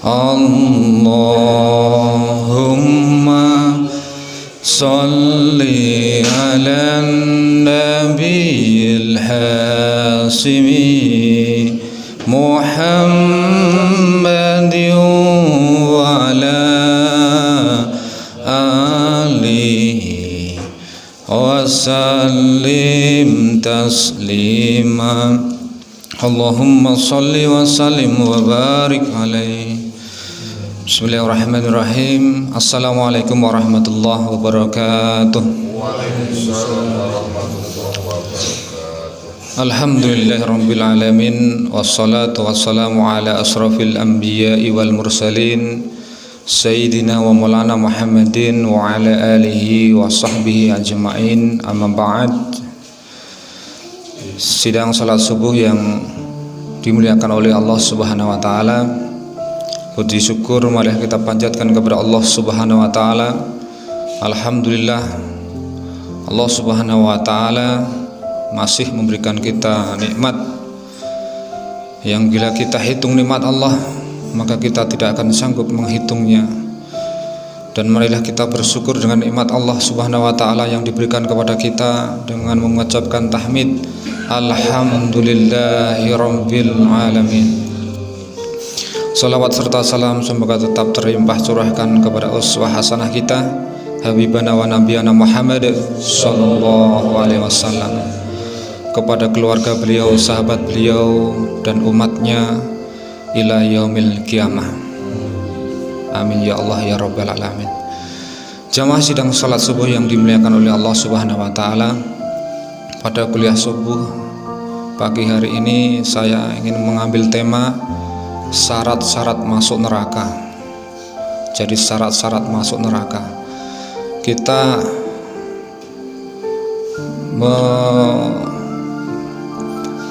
Allahumma salli ala nabiyil hasimi Muhammadin wa ala alihi wa sallim taslima. Allahumma salli wa sallim wa barik alaihi. Bismillahirrahmanirrahim. Assalamualaikum warahmatullahi wabarakatuh. Alhamdulillahirabbil alamin wassalatu wassalamu ala asrafil anbiya'i wal mursalin sayyidina wa maulana Muhammadin wa ala alihi wa sahbihi ajma'in. Amma ba'd. Sidang salat subuh yang dimuliakan oleh Allah Subhanahu wa taala, puji syukur marilah kita panjatkan kepada Allah Subhanahu wa taala. Alhamdulillah, Allah Subhanahu wa taala masih memberikan kita nikmat yang bila kita hitung nikmat Allah maka kita tidak akan sanggup menghitungnya. Dan marilah kita bersyukur dengan nikmat Allah Subhanahu wa taala yang diberikan kepada kita dengan mengucapkan tahmid alhamdulillahirabbil alamin. Salawat serta salam semoga tetap terlimpah curahkan kepada uswah hasanah kita habibana wa nabiyana Muhammad sallallahu alaihi wasallam, kepada keluarga beliau, sahabat beliau dan umatnya ila yaumil qiyamah. Amin ya Allah ya rabbal alamin. Jamaah sidang salat subuh yang dimuliakan oleh Allah Subhanahu wa taala, pada kuliah subuh pagi hari ini saya ingin mengambil tema syarat-syarat masuk neraka. Jadi syarat-syarat masuk neraka. Kita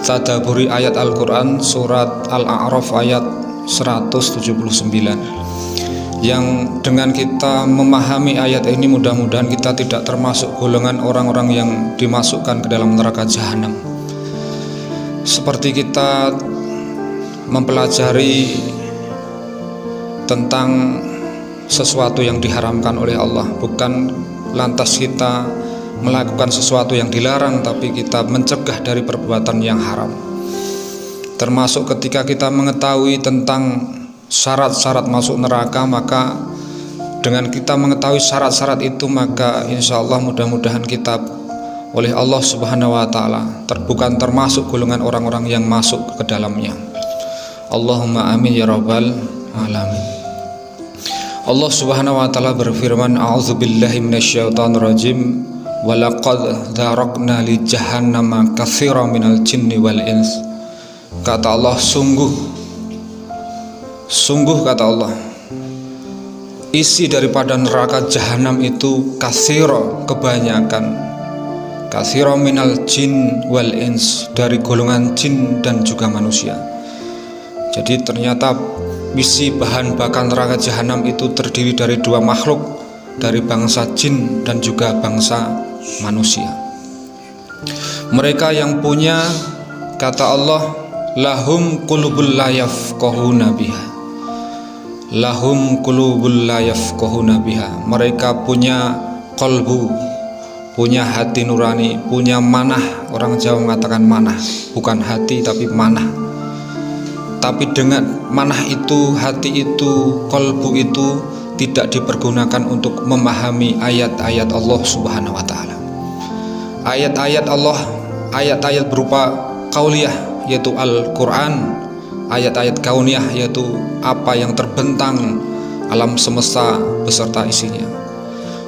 mentadaburi ayat Al-Quran surat Al-A'raf ayat 179, yang dengan kita memahami ayat ini mudah-mudahan kita tidak termasuk golongan orang-orang yang dimasukkan ke dalam neraka jahanam. Seperti kita mempelajari tentang sesuatu yang diharamkan oleh Allah, bukan lantas kita melakukan sesuatu yang dilarang, tapi kita mencegah dari perbuatan yang haram. Termasuk ketika kita mengetahui tentang syarat-syarat masuk neraka, maka dengan kita mengetahui syarat-syarat itu maka insya Allah mudah-mudahan kita oleh Allah Subhanahu wa ta'ala bukan termasuk golongan orang-orang yang masuk ke dalamnya. Allahumma amin ya rabbal alamin. Allah Subhanahu wa ta'ala berfirman, a'udzubillahi minasyaitonirrajim, walaqad dzaraqna li jahannama katsiran minal jinni wal ins. Kata Allah, sungguh kata Allah, isi daripada neraka jahanam itu katsira, kebanyakan, katsira minal jin wal ins, dari golongan jin dan juga manusia. Jadi ternyata isi bahan bakar neraka jahanam itu terdiri dari dua makhluk, dari bangsa jin dan juga bangsa manusia. Mereka yang punya, kata Allah, lahum qulubul la yafqahuna biha, lahum qulubul la yafqahuna biha. Mereka punya qalbu, punya hati nurani, punya manah. Orang Jawa mengatakan manah, bukan hati tapi manah. Tapi dengan manah itu, hati itu, qalbu itu tidak dipergunakan untuk memahami ayat-ayat Allah Subhanahu wa ta'ala. Ayat-ayat Allah, ayat-ayat berupa qauliyah yaitu Al-Quran, ayat-ayat kauniyah yaitu apa yang terbentang alam semesta beserta isinya.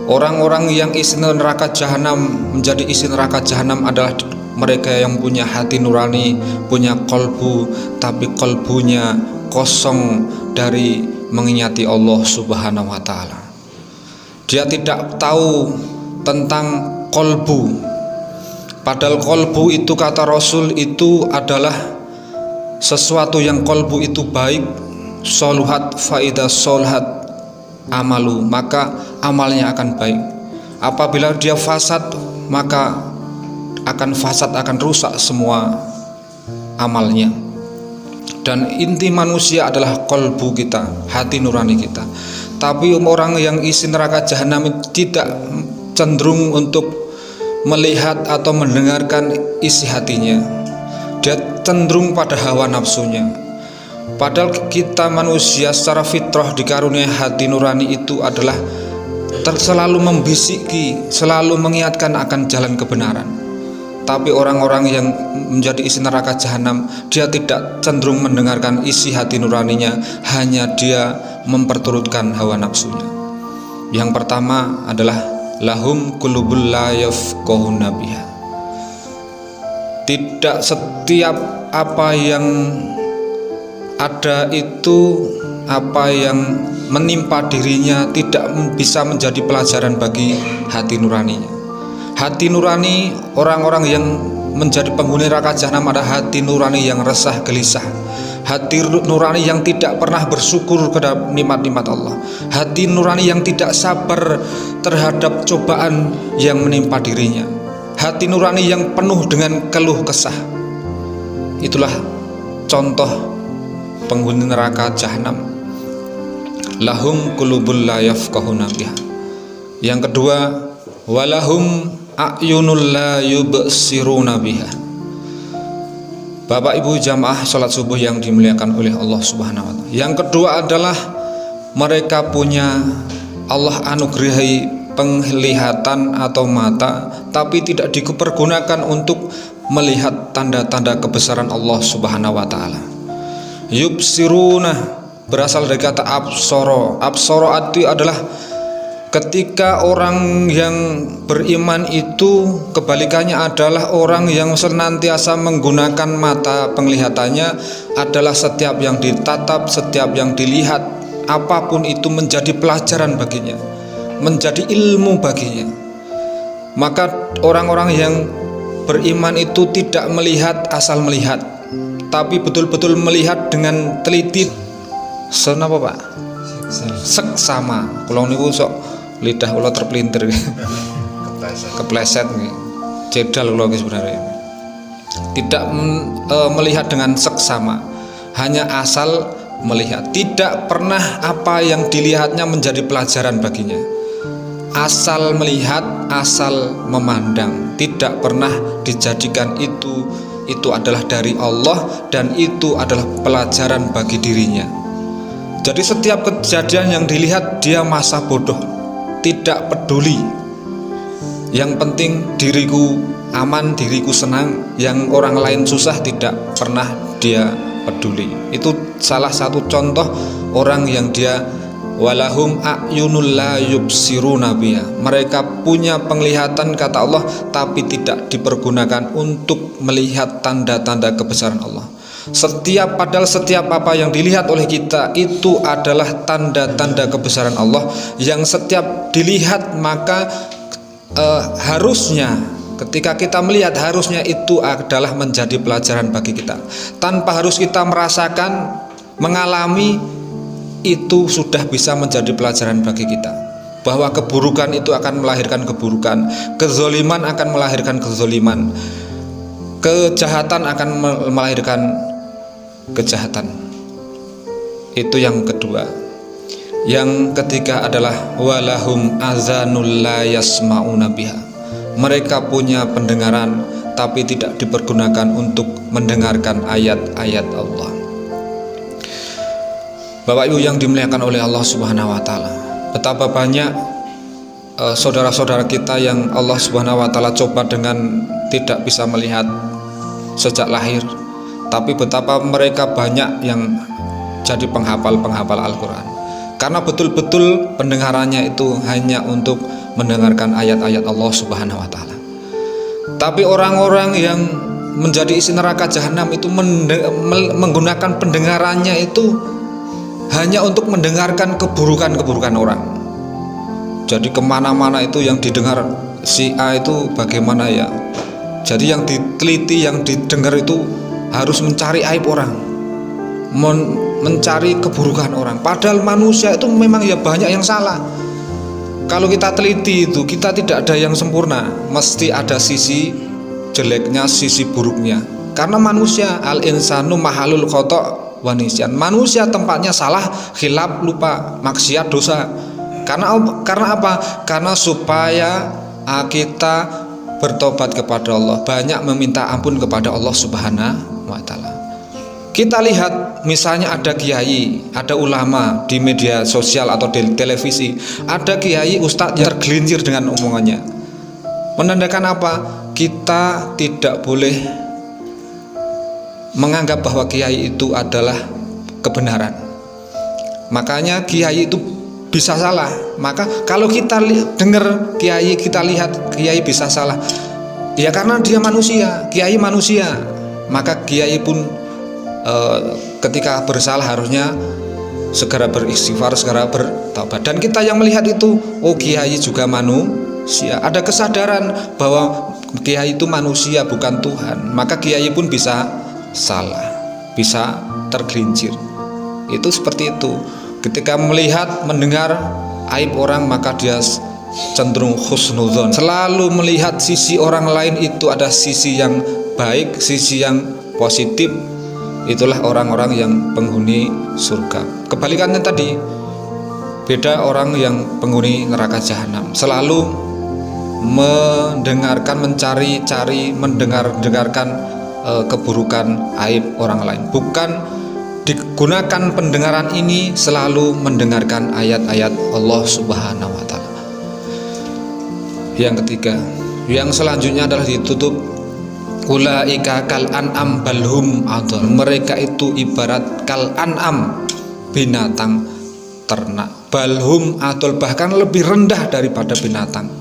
Orang-orang yang isi neraka jahanam, menjadi isi neraka jahanam adalah mereka yang punya hati nurani, punya kolbu, tapi kolbunya kosong dari mengingati Allah Subhanahu wa ta'ala. Dia tidak tahu tentang kolbu, padahal kolbu itu, kata Rasul, itu adalah sesuatu yang kolbu itu baik, soluhat faidah solhat amalu, maka amalnya akan baik. Apabila dia fasad, maka akan fasad, akan rusak semua amalnya. Dan inti manusia adalah kolbu kita, hati nurani kita. Tapi orang yang isi neraka jahanam tidak cenderung untuk melihat atau mendengarkan isi hatinya. Dia cenderung pada hawa nafsunya. Padahal kita manusia secara fitrah dikaruniai hati nurani itu adalah selalu membisiki, selalu mengingatkan akan jalan kebenaran. Tapi orang-orang yang menjadi isi neraka jahanam, dia tidak cenderung mendengarkan isi hati nuraninya, hanya dia memperturutkan hawa nafsunya. Yang pertama adalah lahum qulubul la yafqahuna biha. Tidak setiap apa yang ada itu, apa yang menimpa dirinya tidak bisa menjadi pelajaran bagi hati nuraninya. Hati nurani orang-orang yang menjadi penghuni neraka jahanam adalah hati nurani yang resah gelisah, hati nurani yang tidak pernah bersyukur terhadap nikmat-nikmat Allah, hati nurani yang tidak sabar terhadap cobaan yang menimpa dirinya, hati nurani yang penuh dengan keluh kesah. Itulah contoh penghuni neraka jahanam. Lahum qulubul la yafqahuna biha. Yang kedua, walahum a'yunul la yubsiruna biha. Bapak Ibu jamaah salat subuh yang dimuliakan oleh Allah Subhanahu wa taala. Yang kedua adalah mereka punya, Allah anugerahi penglihatan atau mata, tapi tidak dipergunakan untuk melihat tanda-tanda kebesaran Allah Subhanahu wa taala. Yubsiruna berasal dari kata absoro. Absoro itu adalah ketika orang yang beriman itu kebalikannya adalah orang yang senantiasa menggunakan mata penglihatannya, adalah setiap yang ditatap, setiap yang dilihat, apapun itu menjadi pelajaran baginya, menjadi ilmu baginya. Maka orang-orang yang beriman itu tidak melihat asal melihat, tapi betul-betul melihat dengan teliti. Senapa Pak? Seksama. Kalau niku sok lidah kula terpelintir kepleset nih, cedal kula sebenarnya. Tidak melihat dengan seksama, hanya asal melihat. Tidak pernah apa yang dilihatnya menjadi pelajaran baginya. Asal melihat, asal memandang, tidak pernah dijadikan itu adalah dari Allah dan itu adalah pelajaran bagi dirinya. Jadi setiap kejadian yang dilihat dia masa bodoh, tidak peduli. Yang penting diriku aman, diriku senang, yang orang lain susah tidak pernah dia peduli. Itu salah satu contoh orang yang dia walahum a'yunul la yubsiruna biha. Mereka punya penglihatan kata Allah, tapi tidak dipergunakan untuk melihat tanda-tanda kebesaran Allah. Padahal setiap apa yang dilihat oleh kita itu adalah tanda-tanda kebesaran Allah yang setiap dilihat, maka harusnya ketika kita melihat, harusnya itu adalah menjadi pelajaran bagi kita, tanpa harus kita merasakan, mengalami. Itu sudah bisa menjadi pelajaran bagi kita, bahwa keburukan itu akan melahirkan keburukan, kezoliman akan melahirkan kezoliman, kejahatan akan melahirkan kejahatan. Itu yang kedua. Yang ketiga adalah walahum azanul la yasma'una biha. Mereka punya pendengaran tapi tidak dipergunakan untuk mendengarkan ayat-ayat Allah. Bapak Ibu yang dimuliakan oleh Allah Subhanahu wa taala, betapa banyak saudara-saudara kita yang Allah Subhanahu wa taala coba dengan tidak bisa melihat sejak lahir, tapi betapa mereka banyak yang jadi penghafal Al-Quran, karena betul-betul pendengarannya itu hanya untuk mendengarkan ayat-ayat Allah Subhanahu wa taala. Tapi orang-orang yang menjadi isi neraka jahanam itu menggunakan pendengarannya itu hanya untuk mendengarkan keburukan-keburukan orang. Jadi kemana-mana itu yang didengar si A itu bagaimana ya. Jadi yang diteliti, yang didengar itu harus mencari aib orang, mencari keburukan orang. Padahal manusia itu memang ya banyak yang salah. Kalau kita teliti itu, kita tidak ada yang sempurna, mesti ada sisi jeleknya, sisi buruknya. Karena manusia al-insanu mahalul khata' wa nisyan. Manusia tempatnya salah, khilaf, lupa, maksiat, dosa. Karena apa? Karena supaya kita bertobat kepada Allah, banyak meminta ampun kepada Allah Subhanahu wa taala. Kita lihat misalnya ada kiai, ada ulama di media sosial atau di televisi, ada kiai ustadz yang tergelincir dengan omongannya. Menandakan apa? Kita tidak boleh menganggap bahwa kiai itu adalah kebenaran. Makanya kiai itu bisa salah. Maka kalau kita dengar kiai, kita lihat kiai bisa salah, ya karena dia manusia, kiai manusia. Maka kiai pun ketika bersalah harusnya segera beristighfar, segera bertaubat. Dan kita yang melihat itu, oh kiai juga manusia, ada kesadaran bahwa kiai itu manusia bukan Tuhan. Maka kiai pun bisa salah, bisa tergelincir. Itu seperti itu. Ketika melihat, mendengar aib orang, maka dia cenderung husnudzon, selalu melihat sisi orang lain itu ada sisi yang baik, sisi yang positif. Itulah orang-orang yang penghuni surga. Kebalikannya tadi, beda orang yang penghuni neraka jahanam, selalu mendengarkan, mencari-cari, mendengarkan keburukan, aib orang lain. Bukan digunakan pendengaran ini selalu mendengarkan ayat-ayat Allah Subhanahu wa taala. Yang ketiga, yang selanjutnya adalah ditutup, ulaika kal an'am balhum adhal. Mereka itu ibarat kal an'am, binatang ternak, balhum adhal, bahkan lebih rendah daripada binatang.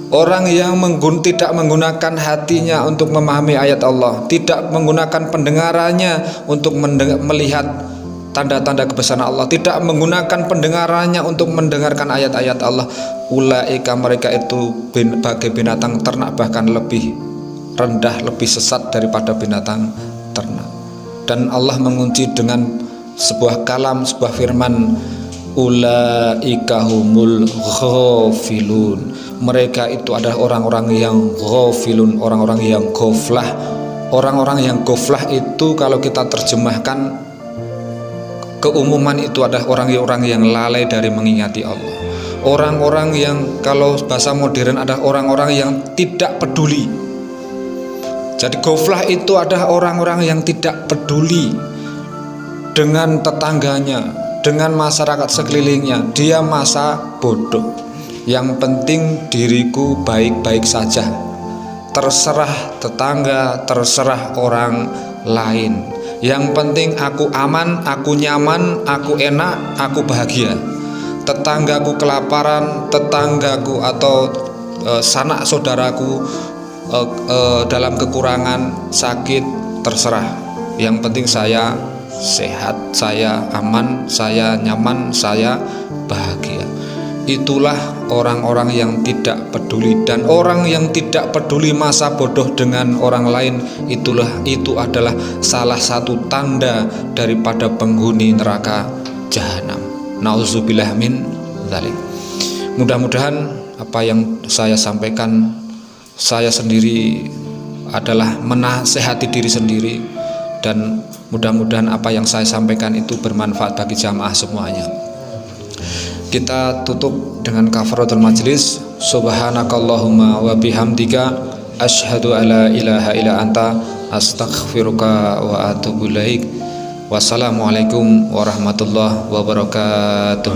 Orang yang tidak menggunakan hatinya untuk memahami ayat Allah, tidak menggunakan pendengarannya untuk melihat tanda-tanda kebesaran Allah, tidak menggunakan pendengarannya untuk mendengarkan ayat-ayat Allah, ulaika, mereka itu bagai binatang ternak, bahkan lebih rendah, lebih sesat daripada binatang ternak. Dan Allah mengunci dengan sebuah kalam, sebuah firman, ulaika humul ghafilun. Mereka itu adalah orang-orang yang ghafilun, orang-orang yang ghaflah. Orang-orang yang ghaflah itu kalau kita terjemahkan keumuman itu adalah orang-orang yang lalai dari mengingati Allah. Orang-orang yang kalau bahasa modern adalah orang-orang yang tidak peduli. Jadi ghaflah itu adalah orang-orang yang tidak peduli dengan tetangganya, dengan masyarakat sekelilingnya. Dia masa bodoh. Yang penting diriku baik-baik saja, terserah tetangga, terserah orang lain. Yang penting aku aman, aku nyaman, aku enak, aku bahagia. Tetanggaku kelaparan, tetanggaku atau sanak saudaraku dalam kekurangan, sakit, terserah. Yang penting saya sehat, saya aman, saya nyaman, saya bahagia. Itulah orang-orang yang tidak peduli. Dan orang yang tidak peduli masa bodoh dengan orang lain, itu adalah salah satu tanda daripada penghuni neraka jahanam. Nauzubillah min dzalik. Mudah-mudahan apa yang saya sampaikan, saya sendiri adalah menasehati diri sendiri, dan mudah-mudahan apa yang saya sampaikan itu bermanfaat bagi jamaah semuanya. Kita tutup dengan kafaratul majlis. Subhanakallahumma wa bihamdika asyhadu alla ilaha illa anta astaghfiruka wa atubu ilaik. Wassalamualaikum warahmatullahi wabarakatuh.